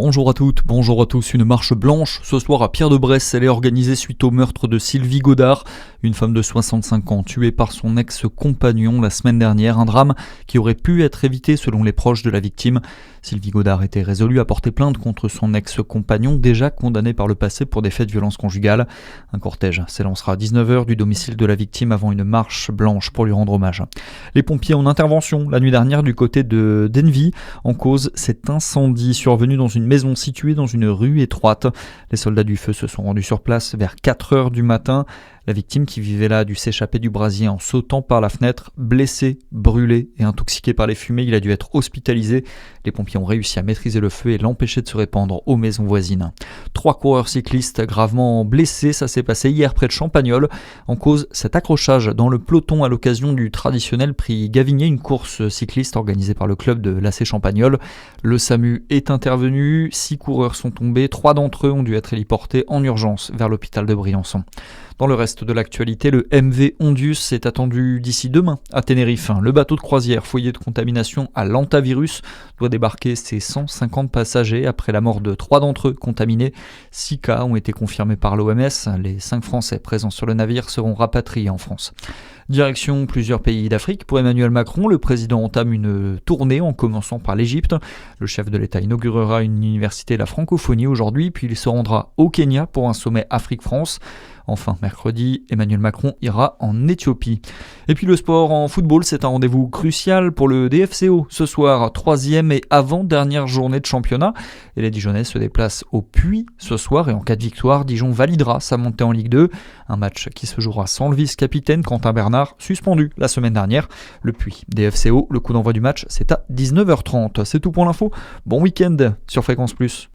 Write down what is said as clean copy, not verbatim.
Bonjour à toutes, bonjour à tous. Une marche blanche ce soir à Pierre-de-Bresse. Elle est organisée suite au meurtre de Sylvie Godard, une femme de 65 ans tuée par son ex-compagnon la semaine dernière. Un drame qui aurait pu être évité selon les proches de la victime. Sylvie Godard était résolue à porter plainte contre son ex-compagnon, déjà condamné par le passé pour des faits de violence conjugale. Un cortège s'élancera à 19h du domicile de la victime avant une marche blanche pour lui rendre hommage. Les pompiers en intervention la nuit dernière du côté de Denvy. En cause, cet incendie survenu dans une maison située dans une rue étroite. Les soldats du feu se sont rendus sur place vers 4h du matin. La victime qui vivait là a dû s'échapper du brasier en sautant par la fenêtre. Blessé, brûlé et intoxiqué par les fumées, il a dû être hospitalisé. Les pompiers ont réussi à maîtriser le feu et l'empêcher de se répandre aux maisons voisines. 3 coureurs cyclistes gravement blessés, ça s'est passé hier près de Champagnole. En cause, cet accrochage dans le peloton à l'occasion du traditionnel prix Gavinier, une course cycliste organisée par le club de l'AC Champagnole. Le SAMU est intervenu, 6 coureurs sont tombés, 3 d'entre eux ont dû être héliportés en urgence vers l'hôpital de Briançon. Dans le reste de l'actualité, le MV Ondius est attendu d'ici demain à Tenerife. Le bateau de croisière foyer de contamination à l'hantavirus doit débarquer ses 150 passagers après la mort de 3 d'entre eux contaminés. 6 cas ont été confirmés par l'OMS. Les 5 Français présents sur le navire seront rapatriés en France. Direction plusieurs pays d'Afrique. Pour Emmanuel Macron, le président entame une tournée en commençant par l'Égypte. Le chef de l'État inaugurera une université de la francophonie aujourd'hui, puis il se rendra au Kenya pour un sommet Afrique-France. Enfin, mercredi, Emmanuel Macron ira en Éthiopie. Et puis le sport en football, c'est un rendez-vous crucial pour le DFCO. Ce soir, 3e et avant-dernière journée de championnat. Et les Dijonnais se déplacent au Puy ce soir. Et en cas de victoire, Dijon validera sa montée en Ligue 2. Un match qui se jouera sans le vice-capitaine Quentin Bernard, suspendu la semaine dernière. Le Puy DFCO, le coup d'envoi du match, c'est à 19h30. C'est tout pour l'info. Bon week-end sur Fréquence Plus.